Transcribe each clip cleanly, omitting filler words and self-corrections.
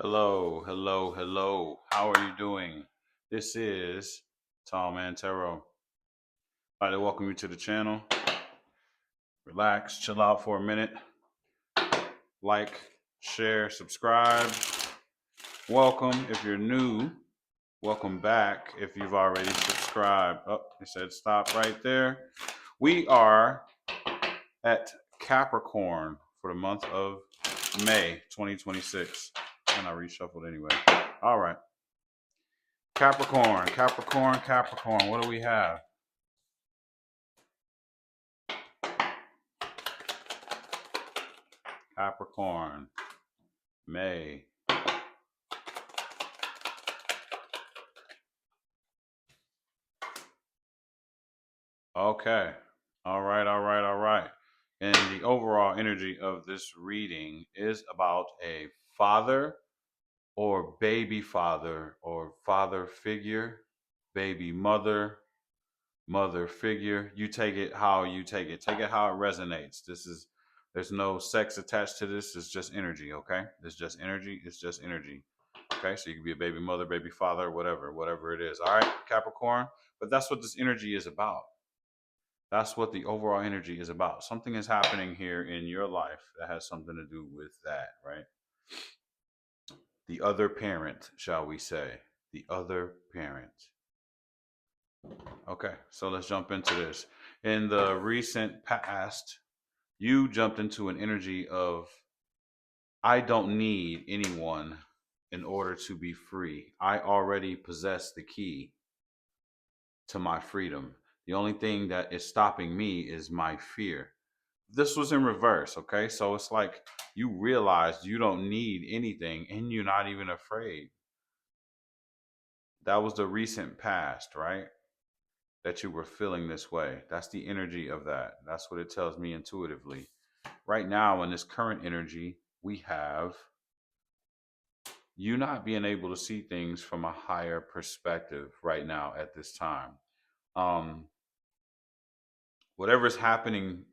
Hello, hello, hello. How are you doing? This is Tall Man Tarot. I'd like to welcome you to the channel. Relax, chill out for a minute. Like, share, subscribe. Welcome if you're new. Welcome back if you've already subscribed. Oh, it said stop right there. We are at Capricorn for the month of May 2026. And I reshuffled anyway. All right. Capricorn, Capricorn, Capricorn. What do we have? Capricorn, May. Okay. All right, all right, all right. And the overall energy of this reading is about a father or baby father or father figure, baby mother, mother figure. You take it how you take it. Take it how it resonates. There's no sex attached to this. It's just energy, okay? It's just energy. It's just energy. Okay, so you can be a baby mother, baby father, whatever it is. All right, Capricorn. But that's what this energy is about. That's what the overall energy is about. Something is happening here in your life that has something to do with that, right? The other parent, shall we say. The other parent. Okay, so let's jump into this. In the recent past, you jumped into an energy of, I don't need anyone in order to be free. I already possess the key to my freedom. The only thing that is stopping me is my fear. This was in reverse, okay? So it's like you realized you don't need anything and you're not even afraid. That was the recent past, right? That you were feeling this way. That's the energy of that. That's what it tells me intuitively. Right now, in this current energy, we have you not being able to see things from a higher perspective right now at this time. Um, Whatever's happening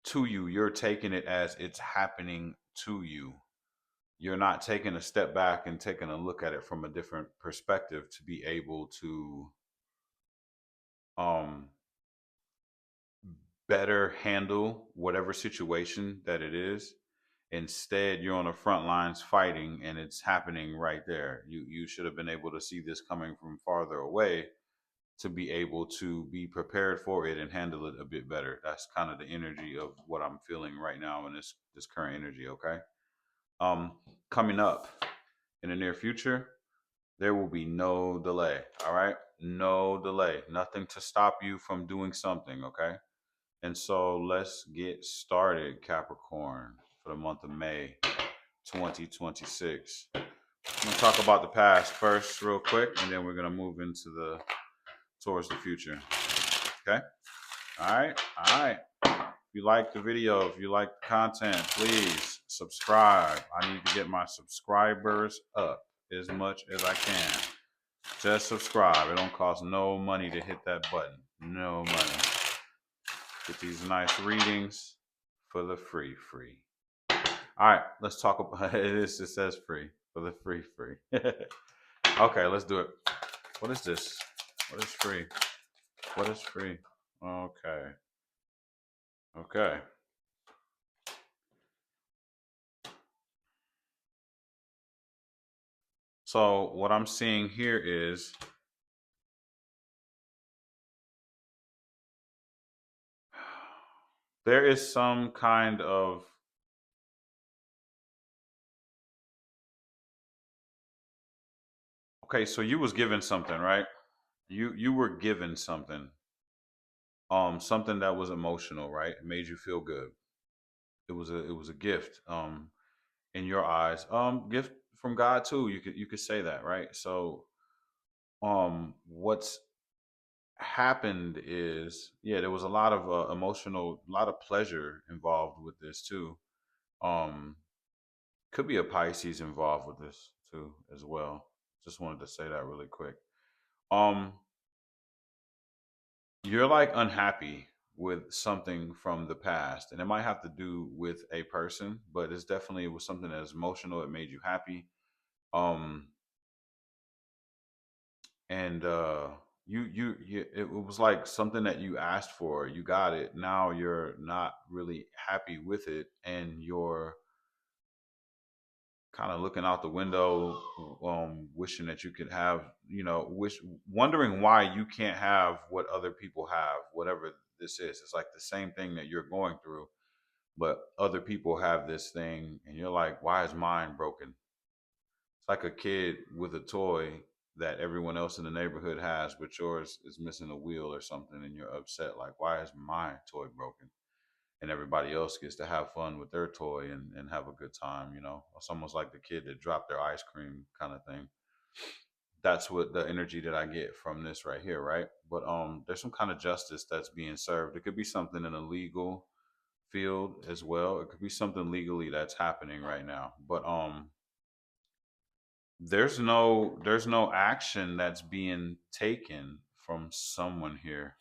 to you, you're taking it as it's happening to you. You're not taking a step back and taking a look at it from a different perspective to be able to um, better handle whatever situation that it is. Instead, you're on the front lines fighting, and it's happening right there. You should have been able to see this coming from farther away to be able to be prepared for it and handle it a bit better. That's kind of the energy of what I'm feeling right now in this current energy. Okay. Um, Coming up in the near future, there will be no delay. All right, no delay. Nothing to stop you from doing something. Okay. And so let's get started, Capricorn, for the month of May 2026. I'm gonna talk about the past first, real quick, and then we're gonna move into the towards the future. Okay. All right. All right. If you like the video, if you like the content, please subscribe. I need to get my subscribers up as much as I can. Just subscribe. It don't cost no money to hit that button. No money. Get these nice readings for the free. All right, let's talk about it. It says free for the free. Okay, let's do it. What is this? What is free? What is free? Okay. Okay. So what I'm seeing here is there is some kind of okay, so you was given something, right? You were given something. Something that was emotional, right? It made you feel good. It was a gift. In your eyes. Gift from God too. You could say that, right? So what's happened is, yeah, there was a lot of emotional, a lot of pleasure involved with this too. Um could be a Pisces involved with this too as well. Just wanted to say that really quick. Um you're like unhappy with something from the past, and it might have to do with a person, but it's definitely was something that is emotional. It made you happy. Um, and it was like something that you asked for, you got it. Now you're not really happy with it, and you're kind of looking out the window, wishing that you could have, wondering why you can't have what other people have, whatever this is. It's like the same thing that you're going through, but other people have this thing, and you're like, why is mine broken? It's like a kid with a toy that everyone else in the neighborhood has, but yours is missing a wheel or something, and you're upset. Like, why is my toy broken? And everybody else gets to have fun with their toy and have a good time, It's almost like the kid that dropped their ice cream kind of thing. That's what the energy that I get from this right here, right? But there's some kind of justice that's being served. It could be something in a legal field as well. It could be something legally that's happening right now. But there's no action that's being taken from someone here,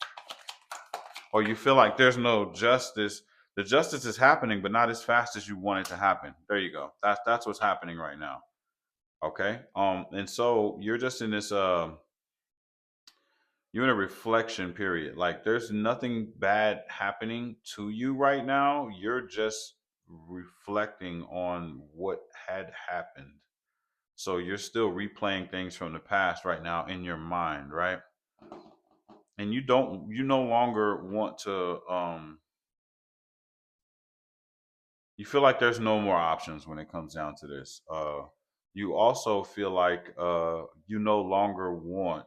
or you feel like there's no justice. The justice is happening but not as fast as you want it to happen. There you go. That's what's happening right now. Okay. And so you're just in this you're in a reflection period. Like, there's nothing bad happening to you right now. You're just reflecting on what had happened. So you're still replaying things from the past right now in your mind, right? And you no longer want to you feel like there's no more options when it comes down to this. You also feel like you no longer want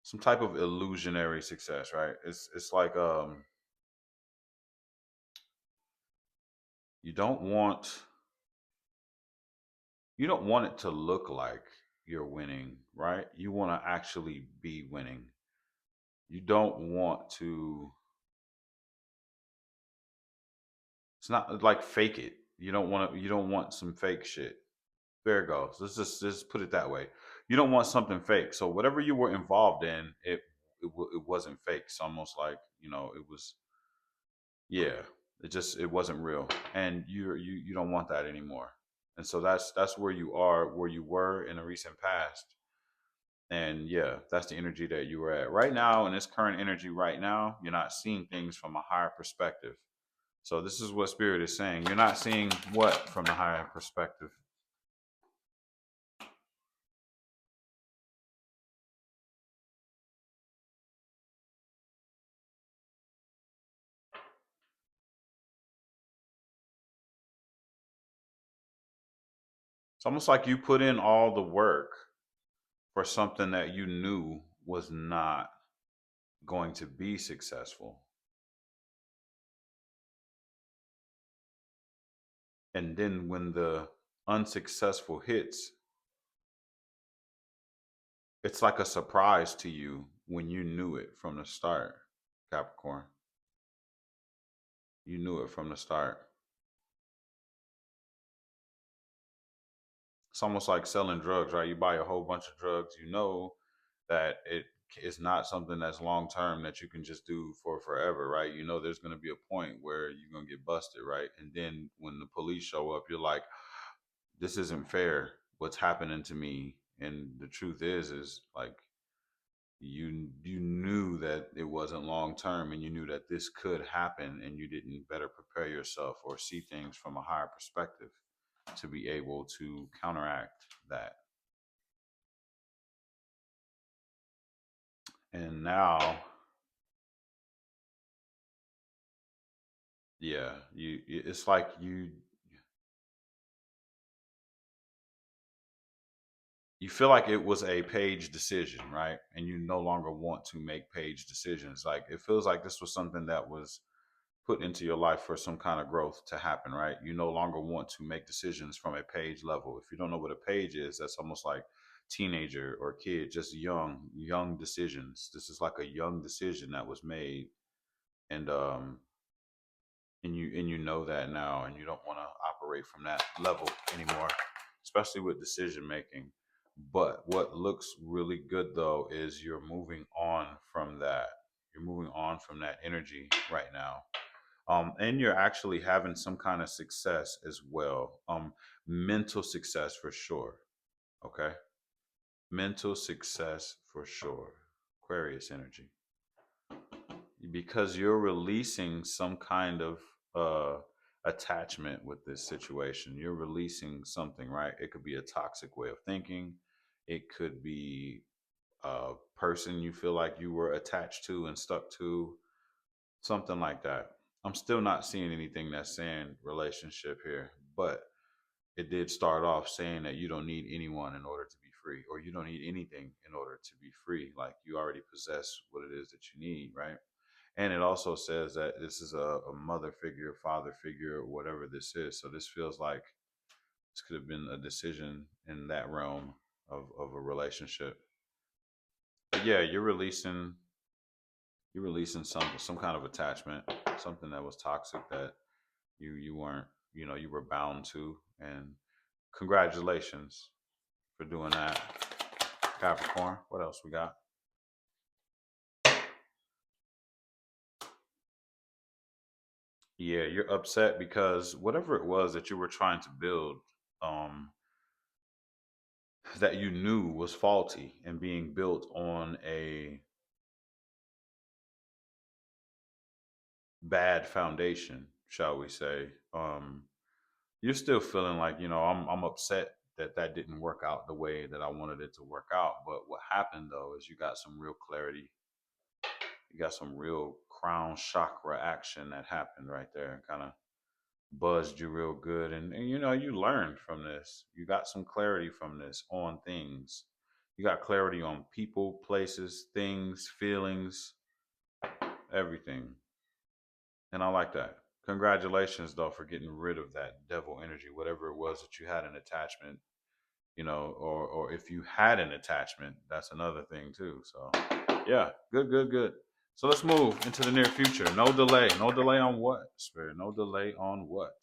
some type of illusionary success, right? It's like you don't want you don't want it to look like you're winning, right? You want to actually be winning. You don't want to. It's not like fake it. You don't want to. You don't want some fake shit. There it goes. Let's just put it that way. You don't want something fake. So whatever you were involved in, it wasn't fake. It's almost like, it was. Yeah, it wasn't real, and you don't want that anymore. And so that's where you are, where you were in a recent past. And yeah, that's the energy that you were at right now. In this current energy right now, you're not seeing things from a higher perspective. So this is what spirit is saying. You're not seeing what from the higher perspective. It's almost like you put in all the work for something that you knew was not going to be successful. And then when the unsuccessful hits, it's like a surprise to you when you knew it from the start, Capricorn. You knew it from the start. It's almost like selling drugs, right? You buy a whole bunch of drugs, you know that it is not something that's long term that you can just do for forever, right? You know there's going to be a point where you're going to get busted, right? And then when the police show up, you're like, this isn't fair. What's happening to me? And the truth is like you knew that it wasn't long term, and you knew that this could happen, and you didn't better prepare yourself or see things from a higher perspective to be able to counteract that. And now, yeah, it's like you feel like it was a page decision, right? And you no longer want to make page decisions. Like, it feels like this was something that was put into your life for some kind of growth to happen, right? You no longer want to make decisions from a page level. If you don't know what a page is, that's almost like teenager or kid, just young decisions. This is like a young decision that was made, and you know that now, and you don't want to operate from that level anymore, especially with decision making. But what looks really good though is you're moving on from that. You're moving on from that energy right now. And you're actually having some kind of success as well. Mental success for sure. Okay, mental success for sure. Aquarius energy, because you're releasing some kind of uh attachment with this situation. You're releasing something, right? It could be a toxic way of thinking. It could be a person you feel like you were attached to and stuck to, something like that. I'm still not seeing anything that's saying relationship here, but it did start off saying that you don't need anyone in order to be free, or you don't need anything in order to be free. Like you already possess what it is that you need, right? And it also says that this is a mother figure, father figure, whatever this is. So this feels like this could have been a decision in that realm of a relationship. But yeah, you're releasing some kind of attachment, something that was toxic that you weren't, you were bound to. And congratulations for doing that, Capricorn. What else we got? Yeah, you're upset because whatever it was that you were trying to build, um, that you knew was faulty and being built on a bad foundation, shall we say. You're still feeling like, I'm upset that that didn't work out the way that I wanted it to work out. But what happened though is you got some real clarity. You got some real crown chakra action that happened right there, and kind of buzzed you real good. And you learned from this. You got some clarity from this on things. You got clarity on people, places, things, feelings, everything. And I like that. Congratulations though for getting rid of that devil energy, whatever it was that you had an attachment, or if you had an attachment, that's another thing too. So yeah, good, good, good. So let's move into the near future. No delay. No delay on what, Spirit? No delay on what?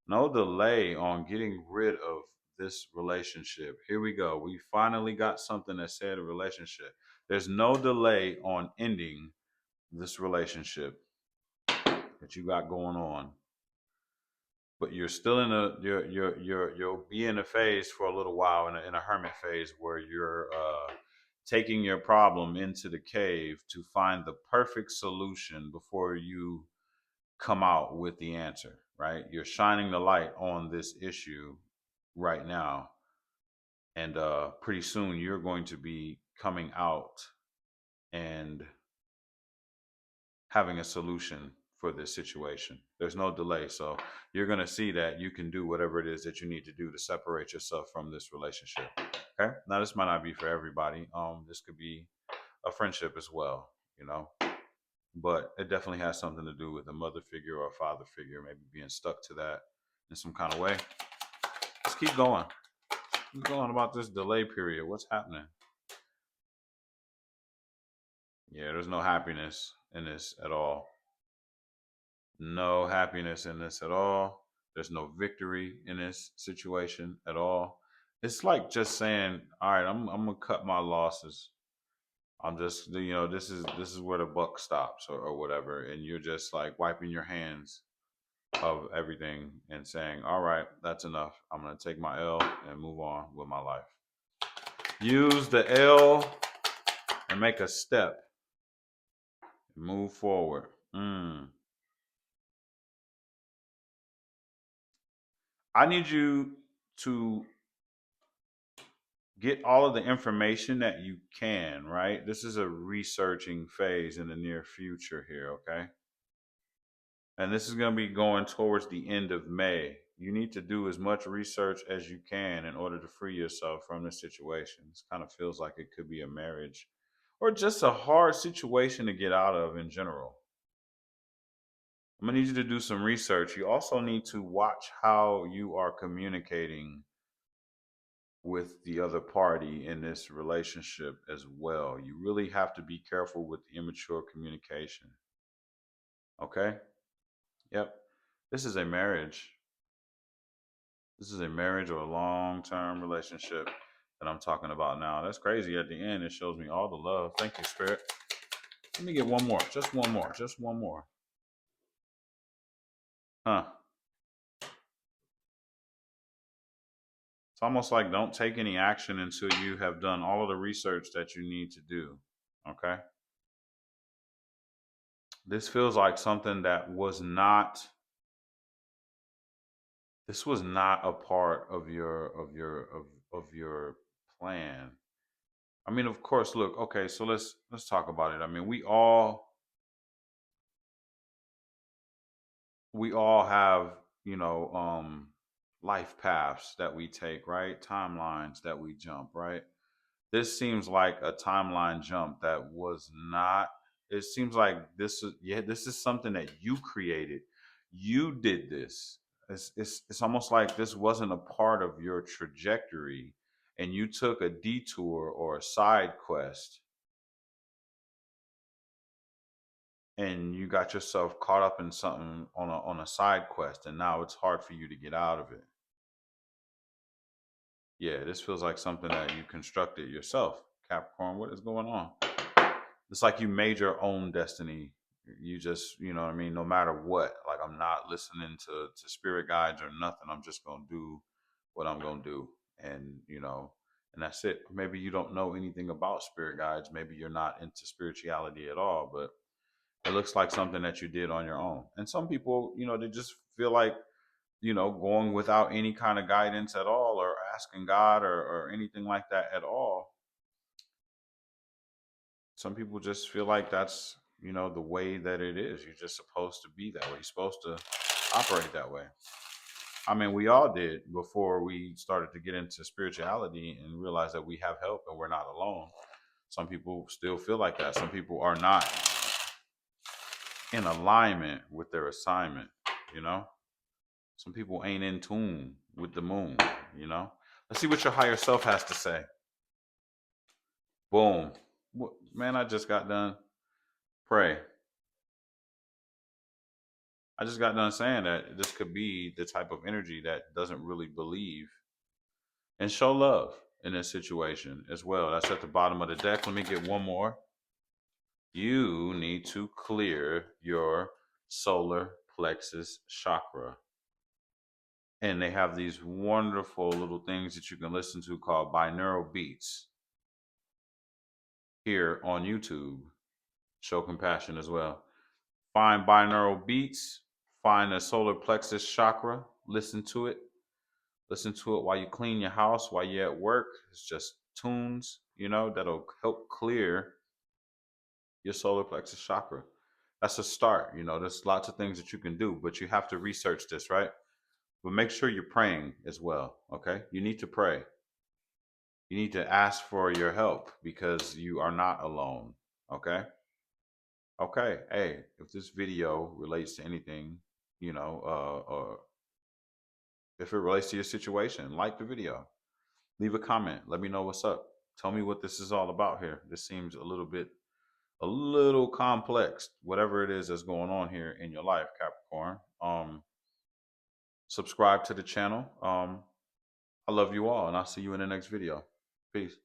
No delay on getting rid of this relationship. Here we go. We finally got something that said a relationship. There's no delay on ending this relationship that you got going on, but you're still in a you'll be in a phase for a little while, in a hermit phase, where you're taking your problem into the cave to find the perfect solution before you come out with the answer, right? You're shining the light on this issue right now, and pretty soon you're going to be coming out and having a solution for this situation. There's no delay. So you're going to see that you can do whatever it is that you need to do to separate yourself from this relationship. Okay. Now, this might not be for everybody. This could be a friendship as well, but it definitely has something to do with a mother figure or a father figure, maybe being stuck to that in some kind of way. Let's keep going. Keep going about this delay period. What's happening? Yeah, there's no happiness in this at all. No happiness in this at all. There's no victory in this situation at all. It's like just saying, "All right, I'm gonna cut my losses. I'm just, this is where the buck stops, or whatever." And you're just like wiping your hands of everything and saying, "All right, that's enough. I'm gonna take my L and move on with my life." Use the L and make a step. Move forward. I need you to get all of the information that you can, right? This is a researching phase in the near future here, okay? And this is going to be going towards the end of May. You need to do as much research as you can in order to free yourself from this situation. This kind of feels like it could be a marriage or just a hard situation to get out of in general. I'm going to need you to do some research. You also need to watch how you are communicating with the other party in this relationship as well. You really have to be careful with the immature communication. Okay? Yep. This is a marriage. This is a marriage or a long term relationship that I'm talking about now. That's crazy. At the end, it shows me all the love. Thank you, Spirit. Let me get one more. Just one more. Just one more. Huh. It's almost like don't take any action until you have done all of the research that you need to do. Okay. This feels like something that was not, this was not a part of your plan. I mean, of course, look, okay, so let's talk about it. I mean, we all have, you know, life paths that we take, right? Timelines that we jump, right? This seems like a timeline jump that was not, it seems like this is, yeah, this is something that you created. You did this. It's almost like this wasn't a part of your trajectory and you took a detour or a side quest and you got yourself caught up in something on a side quest and now it's hard for you to get out of it. Yeah, this feels like something that you constructed yourself. Capricorn, what is going on? It's like you made your own destiny. You just, you know what I mean, no matter what. Like I'm not listening to spirit guides or nothing. I'm just gonna do what I'm gonna do. And you know, and that's it. Maybe you don't know anything about spirit guides. Maybe you're not into spirituality at all, but it looks like something that you did on your own. And some people, you know, they just feel like, you know, going without any kind of guidance at all or asking God or anything like that at all. Some people just feel like that's, you know, the way that it is. You're just supposed to be that way. You're supposed to operate that way. I mean, we all did before we started to get into spirituality and realize that we have help and we're not alone. Some people still feel like that. Some people are not in alignment with their assignment, you know? Some people ain't in tune with the moon, you know? Let's see what your higher self has to say. Boom. Man, I just got done. Pray. I just got done saying that this could be the type of energy that doesn't really believe and show love in this situation as well. That's at the bottom of the deck. Let me get one more. You need to clear your solar plexus chakra. And they have these wonderful little things that you can listen to called binaural beats here on YouTube. Show compassion as well. Find binaural beats, find a solar plexus chakra, listen to it. Listen to it while you clean your house, while you're at work. It's just tunes, you know, that'll help clear your solar plexus chakra. That's a start. You know, there's lots of things that you can do, but you have to research this, right? But make sure you're praying as well. Okay. You need to pray. You need to ask for your help because you are not alone. Okay. Okay. Hey, if this video relates to anything, you know, or if it relates to your situation, like the video, leave a comment. Let me know what's up. Tell me what this is all about here. This seems a little complex, whatever it is that's going on here in your life, Capricorn. Subscribe to the channel. I love you all, and I'll see you in the next video. Peace.